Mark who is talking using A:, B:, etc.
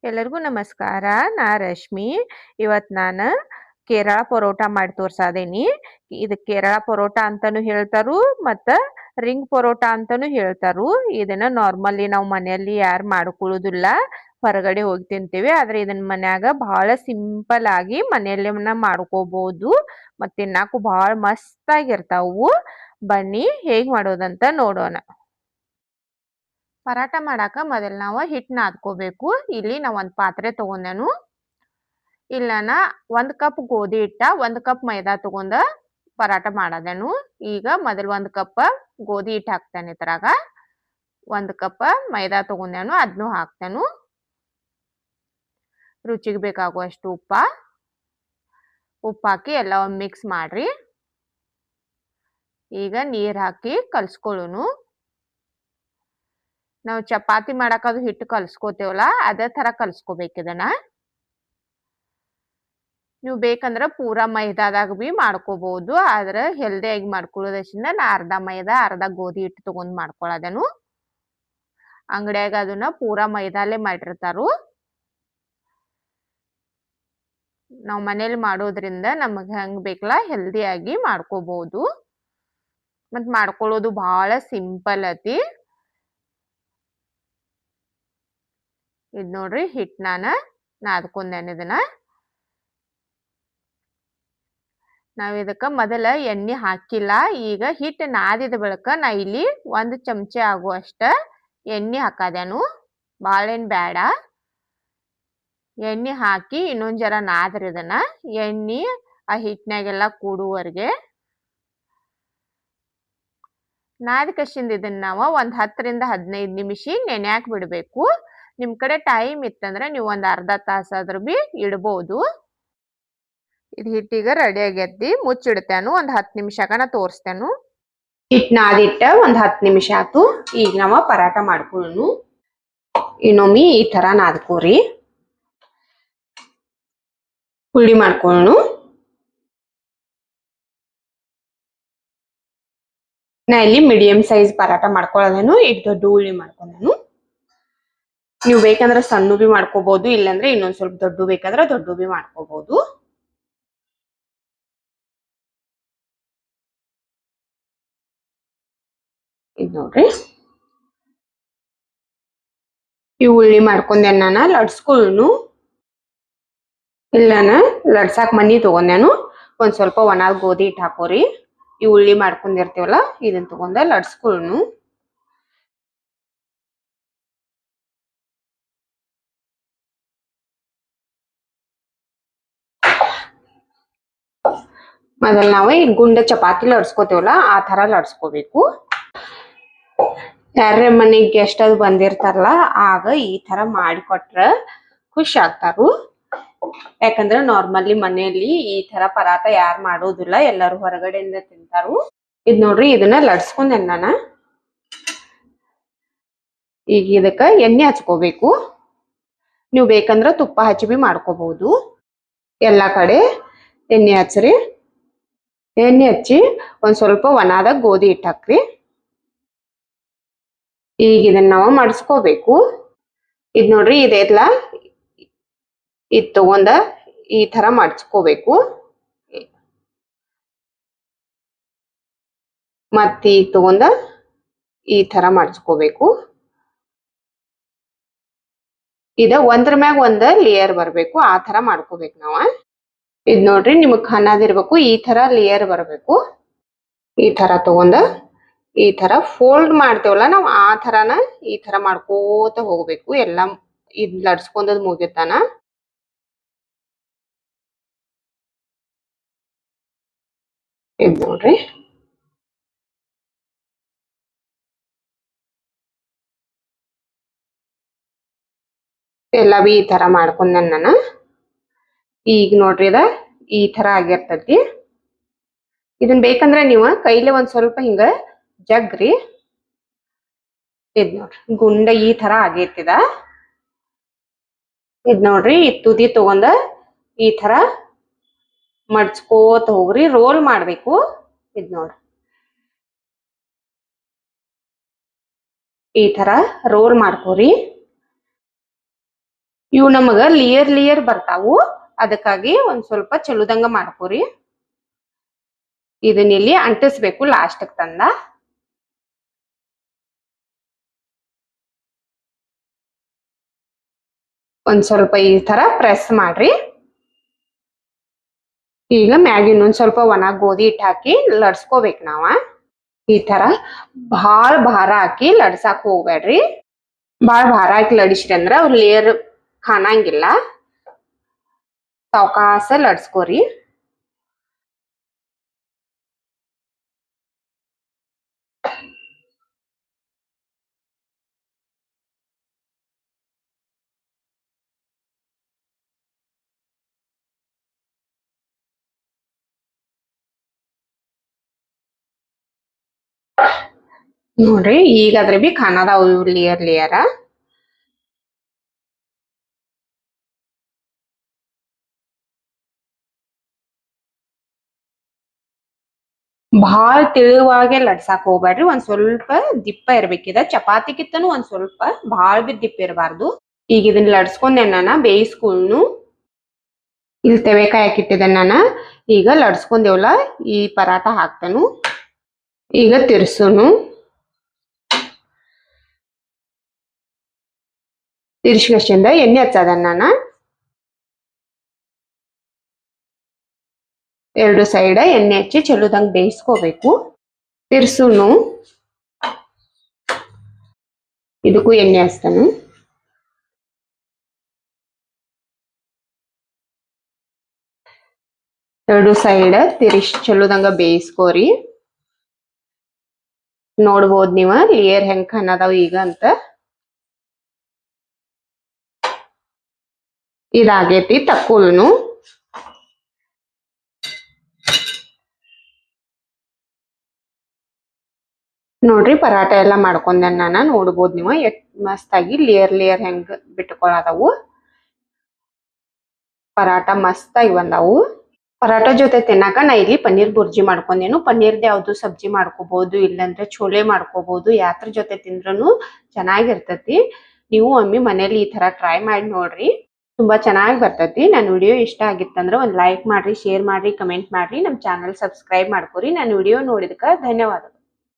A: ಎಲ್ಲರಿಗೂ ನಮಸ್ಕಾರ. ನಾ ರಶ್ಮಿ. ಇವತ್ತು ನಾನು ಕೇರಳ ಪರೋಟ ಮಾಡಿ ತೋರ್ಸಾದೇನಿ. ಇದು ಕೇರಳ ಪರೋಟ ಅಂತಾನೂ ಹೇಳ್ತಾರು ಮತ್ತು ರಿಂಗ್ ಪರೋಟ ಅಂತಾನೂ ಹೇಳ್ತಾರು. ಇದನ್ನ ನಾರ್ಮಲಿ ನಾವು ಮನೆಯಲ್ಲಿ ಯಾರು ಮಾಡ್ಕೊಳ್ಳೋದಿಲ್ಲ, ಹೊರಗಡೆ ಹೋಗಿ ತಿಂತೀವಿ. ಆದರೆ ಇದನ್ನ ಮನ್ಯಾಗ ಭಾಳ ಸಿಂಪಲ್ ಆಗಿ ಮನೆಯಲ್ಲೇ ಮಾಡ್ಕೋಬಹುದು ಮತ್ತು ತಿನ್ನಾಕು ಭಾಳ ಮಸ್ತಾಗಿರ್ತಾವು. ಬನ್ನಿ ಹೇಗೆ ಮಾಡೋದಂತ ನೋಡೋಣ. ಪರಾಟ ಮಾಡಾಕ ಮೊದಲು ನಾವು ಹಿಟ್ಟು ನಾದ್ಕೋಬೇಕು. ಇಲ್ಲಿ ನಾ ಒಂದು ಪಾತ್ರೆ ತಗೊಂಡೆನು. ಇಲ್ಲನ 1 ಕಪ್ ಗೋಧಿ ಹಿಟ್ಟ 1 ಕಪ್ ಮೈದಾ ತಗೊಂಡ ಪರಾಟ ಮಾಡದೇನು. ಈಗ ಮೊದಲು 1 ಕಪ್ ಗೋಧಿ ಹಿಟ್ಟು ಹಾಕ್ತೇನೆ. ಇದ್ರಾಗ 1 ಕಪ್ ಮೈದಾ ತಗೊಂಡೆನು, ಅದನ್ನು ಹಾಕ್ತೇನು. ರುಚಿಗೆ ಬೇಕಾಗುವಷ್ಟು ಉಪ್ಪು ಹಾಕಿ ಎಲ್ಲ ಮಿಕ್ಸ್ ಮಾಡ್ರಿ. ಈಗ ನೀರು ಹಾಕಿ ಕಲ್ಸ್ಕೊಳ್ಳೋನು. ನಾವು ಚಪಾತಿ ಮಾಡಾಕ ಅದು ಹಿಟ್ಟು ಕಲ್ಸ್ಕೋತೇವಲ್ಲ, ಅದೇ ಥರ ಕಲ್ಸ್ಕೋಬೇಕು ಇದನ್ನ. ನೀವು ಬೇಕಂದ್ರೆ ಪೂರಾ ಮೈದಾದಾಗ ಬಿ ಮಾಡ್ಕೋಬಹುದು. ಆದ್ರೆ ಹೆಲ್ದಿಯಾಗಿ ಮಾಡ್ಕೊಳ್ಳೋದರಿಂದ ನಾ ಅರ್ಧ ಮೈದಾ ಅರ್ಧ ಗೋಧಿ ಹಿಟ್ಟು ತಗೊಂಡ್ ಮಾಡ್ಕೊಳ್ಳೋದೇನು. ಅಂಗಡಿಯಾಗ ಅದನ್ನ ಪೂರಾ ಮೈದಾಲೇ ಮಾಡಿರ್ತಾರು. ನಾವು ಮನೇಲಿ ಮಾಡೋದ್ರಿಂದ ನಮಗೆ ಹೆಂಗ್ ಬೇಕಲ್ಲ ಹೆಲ್ದಿಯಾಗಿ ಮಾಡ್ಕೋಬಹುದು. ಮತ್ತು ಮಾಡ್ಕೊಳ್ಳೋದು ಭಾಳ ಸಿಂಪಲ್ ಐತಿ. ಇದು ನೋಡ್ರಿ, ಹಿಟ್ಟು ನಾನು ನಾದ್ಕೊಂಡೇನೆ ಇದನ್ನ. ನಾವು ಇದಕ್ಕೆ ಮೊದಲ ಎಣ್ಣೆ ಹಾಕಿಲ್ಲ. ಈಗ ಹಿಟ್ಟು ನಾದಿದ ಬಳಿಕ ನಾ ಇಲ್ಲಿ 1 ಚಮಚೆ ಆಗುವಷ್ಟ ಎಣ್ಣೆ ಹಾಕದೇನು. ಭಾಳೇನು ಬೇಡ. ಎಣ್ಣೆ ಹಾಕಿ ಇನ್ನೊಂದು ಜರ ನಾದ್ರಿ ಇದನ್ನ. ಎಣ್ಣೆ ಆ ಹಿಟ್ಟಿನಾಗೆಲ್ಲ ಕೂಡುವವರೆಗೆ ನಾದಿ ಕಸಿಂದ ಇದನ್ನ ನಾವು ಒಂದು 10 ರಿಂದ 15 ನಿಮಿಷ ನೆನೆಯಾಕ ಬಿಡಬೇಕು. ನಿಮ್ಮ ಕಡೆ ಟೈಮ್ ಇತ್ತಂದ್ರೆ ನೀವು ಒಂದು ಅರ್ಧ ತಾಸಾದ್ರೂ ಬಿ ಇಡ್ಬೋದು. ಇದು ಹಿಟ್ಟೀಗ ರೆಡಿ ಆಗೈತಿ. ಮುಚ್ಚಿಡ್ತೇನು. ಒಂದು 10 ನಿಮಿಷಕ್ಕನ ತೋರಿಸ್ತೇನು. ಹಿಟ್ಟು ನಾದಿಟ್ಟ ಒಂದು 10 ನಿಮಿಷ ಆಯ್ತು. ಈಗ ನಾವು ಪರಾಟ ಮಾಡ್ಕೊಳ್ಳೋನು. ಇನ್ನೊಮ್ಮೆ ಈ ಥರ ನಾದ್ಕೋರಿ. ಹುಳಿ ಮಾಡ್ಕೊಳ್ಳೋನು. ನಾ ಇಲ್ಲಿ ಮೀಡಿಯಂ ಸೈಜ್ ಪರಾಟ ಮಾಡ್ಕೊಳ್ಳೋದೇನು. ಈಗ ದೊಡ್ಡ ಹುಳಿ ಮಾಡ್ಕೊಂಡೇನು. ನೀವು ಬೇಕಂದ್ರೆ ಸಣ್ಣ ಬಿ ಮಾಡ್ಕೋಬಹುದು, ಇಲ್ಲಾಂದ್ರೆ ಇನ್ನೊಂದ್ ಸ್ವಲ್ಪ ದೊಡ್ಡ ಬೇಕಾದ್ರೆ ದೊಡ್ಡ ಬಿ ಮಾಡ್ಕೋಬಹುದು. ಇದು ನೋಡ್ರಿ, ಈ ಉಳ್ಳಿ ಮಾಡ್ಕೊಂಡೆ ನಾನು ಲಡ್ಸ್ಕೊಳ್ಳೋನು. ಇಲ್ಲಾನ ಲಡ್ಸಾಕ್ ಮನಿ ತಗೊಂಡೇನು. ಒಂದ್ ಸ್ವಲ್ಪ ಒಣ ಗೋಧಿ ಹಿಟ್ಟು ಹಾಕೋರಿ. ಈ ಉಳ್ಳಿ ಮಾಡ್ಕೊಂಡಿರ್ತೀವಲ್ಲ ಇದನ್ನ ತಗೊಂಡ ಲಡ್ಸ್ಕೊಳ್ಳೋನು. ಮೊದಲು ನಾವು ಈ ಗುಂಡ ಚಪಾತಿ ಲಡ್ಸ್ಕೋತೇವಲ್ಲ ಆ ತರ ಲಡ್ಸ್ಕೋಬೇಕು. ಯಾರೇ ಮನೆಗೆ ಗೆಸ್ಟ್ ಅದು ಬಂದಿರ್ತಾರಲ್ಲ ಆಗ ಈ ತರ ಮಾಡಿಕೊಟ್ರ ಖುಷಿ ಆಗ್ತಾರು. ಯಾಕಂದ್ರೆ ನಾರ್ಮಲಿ ಮನೆಯಲ್ಲಿ ಈ ತರ ಪರಾಟ ಯಾರು ಮಾಡೋದಿಲ್ಲ, ಎಲ್ಲರೂ ಹೊರಗಡೆಯಿಂದ ತಿಂತಾರು. ಇದ್ ನೋಡ್ರಿ, ಇದನ್ನ ಲಡ್ಸ್ಕೊಂಡೆ ನಾನು. ಈಗ ಇದಕ್ಕ ಎಣ್ಣೆ ಹಚ್ಕೋಬೇಕು. ನೀವು ಬೇಕಂದ್ರೆ ತುಪ್ಪ ಹಚ್ಚಿ ಬಿ ಮಾಡ್ಕೋಬಹುದು. ಎಲ್ಲಾ ಕಡೆ ಎಣ್ಣೆ ಹಚ್ಚ್ರಿ. ಎಣ್ಣೆ ಹಚ್ಚಿ ಒಂದ್ ಸ್ವಲ್ಪ ಒಣಾದ ಗೋಧಿ ಹಿಟ್ಟು ಹಾಕ್ರಿ. ಈಗ ಇದನ್ನ ನಾವು ಮಡ್ಸ್ಕೋಬೇಕು. ಇದ್ ನೋಡ್ರಿ, ಇದೆಲ್ಲ ಇದ್ ತಗೊಂಡ ಈ ತರ ಮಡ್ಸ್ಕೋಬೇಕು. ಮತ್ತೆ ಈಗ ತಗೊಂಡ ಈ ತರ ಮಡ್ಸ್ಕೋಬೇಕು. ಇದ ಒಂದ್ರ ಮ್ಯಾಗ ಒಂದ ಲೇಯರ್ ಬರ್ಬೇಕು, ಆ ತರ ಮಾಡ್ಕೋಬೇಕು ನಾವ. ಇದ್ ನೋಡ್ರಿ, ನಿಮಗ್ ಖಾನಾದಿರ್ಬೇಕು, ಈ ತರ ಲೇಯರ್ ಬರ್ಬೇಕು. ಈ ತರ ತಗೊಂಡ ಈ ತರ ಫೋಲ್ಡ್ ಮಾಡ್ತೇವಲ್ಲ ನಾವು, ಆ ತರನ ಈ ತರ ಮಾಡ್ಕೋತ ಹೋಗ್ಬೇಕು. ಎಲ್ಲ ಇದ್ ಲಡ್ಸ್ಕೊಂಡದ್ ಮುಗಿತಾನ. ಇದ್ ನೋಡ್ರಿ, ಎಲ್ಲ ಬಿ ಈ ತರ ಮಾಡ್ಕೊಂಡ ನಾನು. ಈಗ ನೋಡ್ರಿ, ಇದ ಈ ತರ ಆಗಿರ್ತೈತಿ. ಇದನ್ ಬೇಕಂದ್ರೆ ನೀವು ಕೈಲಿ ಒಂದ್ ಸ್ವಲ್ಪ ಹಿಂಗ ಜಗ್ರಿ. ಇದ್ ನೋಡ್ರಿ, ಗುಂಡ ಈ ತರ ಆಗೈತಿದ. ಇದ್ ನೋಡ್ರಿ, ಈ ತುದಿ ತಗೊಂಡ ಈ ತರ ಮಡ್ಚ್ಕೋತ ಹೋಗ್ರಿ. ರೋಲ್ ಮಾಡ್ಬೇಕು. ಇದ್ ನೋಡ್ರಿ, ಈ ತರ ರೋಲ್ ಮಾಡ್ಕೋರಿ. ಇವು ನಮಗ ಲೇಯರ್ ಬರ್ತಾವು, ಅದಕ್ಕಾಗಿ ಒಂದ್ ಸ್ವಲ್ಪ ಚಲೋದಂಗ ಮಾಡ್ಕೋರಿ. ಇದನ್ನ ಇಲ್ಲಿ ಅಂಟಿಸ್ಬೇಕು ಲಾಸ್ಟ್ ತಂದ. ಒಂದ್ ಸ್ವಲ್ಪ ಈ ತರ ಪ್ರೆಸ್ ಮಾಡ್ರಿ. ಈಗ ಮ್ಯಾಗ ಇನ್ನೊಂದ್ ಸ್ವಲ್ಪ ಒಣ ಗೋಧಿ ಹಿಟ್ಟು ಹಾಕಿ ಲಡ್ಸ್ಕೋಬೇಕು ನಾವ. ಈ ತರ ಭಾಳ ಭಾರ ಹಾಕಿ ಲಡ್ಸಾಕ್ ಹೋಗ್ಬೇಡ್ರಿ. ಭಾಳ ಭಾರ ಹಾಕಿ ಲಡಿಸ್ರಿ ಅಂದ್ರ ಅವ್ರ ಲೇಯರ್ ಕಾಣಂಗಿಲ್ಲ. ಸಾವಕಾಶ ಲಡ್ಸ್ಕೋರಿ. ನೋಡ್ರಿ ಈಗ ಅದ್ರ ಬಿ ಖಾನಾದಾವ್ ಲೇಯರ್. ಭಾಳ ತಿಳುವಾಗೆ ಲಡ್ಸಾಕ್ ಹೋಗ್ಬೇಡ್ರಿ. ಒಂದ್ ಸ್ವಲ್ಪ ದಿಪ್ಪ ಇರ್ಬೇಕಿದ. ಚಪಾತಿಗಿತ್ತನು ಒಂದ್ ಸ್ವಲ್ಪ ಭಾಳ ಬಿ ದಿಪ್ಪ ಇರಬಾರ್ದು. ಈಗ ಇದನ್ನ ಲಡ್ಸ್ಕೊಂಡೆ ನಾನ ಬೇಯಿಸ್ಕೊಂಡು ಇಲ್ಲಿ ತೆವೆಕಾಯಿ ಹಾಕಿಟ್ಟಿದ್ದೆ ನಾನ. ಈಗ ಲಡ್ಸ್ಕೊಂಡೇವಲ್ಲ ಈ ಪರಾಟ ಹಾಕ್ತೇನು. ಈಗ ತಿರ್ಸುನು. ತಿರ್ಸ್ಕೇಶಿಂದ ಎಣ್ಣೆ ಹಚ್ಚದ ನಾನ. ಎರಡು ಸೈಡ್ ಎಣ್ಣೆ ಹಚ್ಚಿ ಚಲೋದಂಗ್ ಬೇಯಿಸ್ಕೋಬೇಕು. ತಿರ್ಸುನು. ಇದಕ್ಕೂ ಎಣ್ಣೆ ಹಚ್ತಾನು. ಎರಡು ಸೈಡ್ ಚಲೋದಂಗ ಬೇಯಿಸ್ಕೋರಿ. ನೋಡ್ಬೋದ್ ನೀವ ಲೇಯರ್ ಹೆಂಗ್ ಕಾಣದಾವ್ ಈಗ ಅಂತ. ಇದಾಗೈತಿ ತಕ್ಕೊಳ್ಳುನು. ನೋಡ್ರಿ ಪರಾಟ ಎಲ್ಲ ಮಾಡ್ಕೊಂಡೆ ನಾನ. ನೋಡ್ಬೋದ್ ನೀವ ಎಷ್ಟ್ ಮಸ್ತ್ ಆಗಿ ಲೇಯರ್ ಹೆಂಗ್ ಬಿಟ್ಕೊಳದವು. ಪರಾಟ ಮಸ್ತ್ ಆಗಿ ಬಂದಾವು. ಪರಾಟ ಜೊತೆ ತಿನ್ನಾಕ ನಾ ಇಲ್ಲಿ ಪನ್ನೀರ್ ಬುರ್ಜಿ ಮಾಡ್ಕೊಂಡೇನು. ಪನ್ನೀರ್ದ ಯಾವ್ದು ಸಬ್ಜಿ ಮಾಡ್ಕೋಬಹುದು, ಇಲ್ಲಾಂದ್ರೆ ಚೋಲೆ ಮಾಡ್ಕೋಬಹುದು. ಯಾತ್ರ ಜೊತೆ ತಿಂದ್ರನು ಚೆನ್ನಾಗಿರ್ತತಿ. ನೀವು ಒಮ್ಮೆ ಮನೇಲಿ ಈ ತರ ಟ್ರೈ ಮಾಡಿ ನೋಡ್ರಿ, ತುಂಬಾ ಚೆನ್ನಾಗಿ ಬರ್ತತಿ. ನನ್ನ ವಿಡಿಯೋ ಇಷ್ಟ ಆಗಿತ್ತಂದ್ರೆ ಒಂದ್ ಲೈಕ್ ಮಾಡ್ರಿ, ಶೇರ್ ಮಾಡ್ರಿ, ಕಮೆಂಟ್ ಮಾಡ್ರಿ. ನಮ್ ಚಾನಲ್ ಸಬ್ಸ್ಕ್ರೈಬ್ ಮಾಡ್ಕೊರಿ. ನನ್ನ ವಿಡಿಯೋ ನೋಡಿದಕ್ಕ ಧನ್ಯವಾದಗಳು.